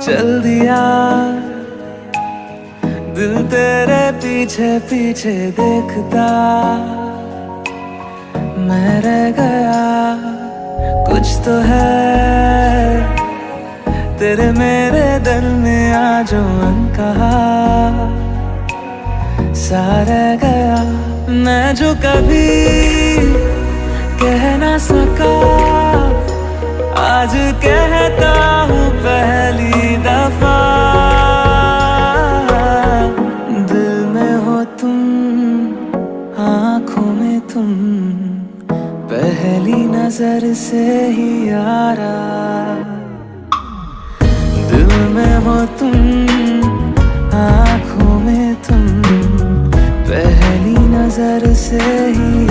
चल दिया दिल तेरे पीछे पीछे देखता, मैं रह गया कुछ तो है तेरे मेरे दरमिया जो अनकहा सा रह गया। मैं जो कभी कह ना सका आज कहता हूँ पहली दफा, दिल में हो तुम आँखों में तुम पहली नजर से ही यारा, दिल में हो तुम आँखों में तुम पहली नजर से ही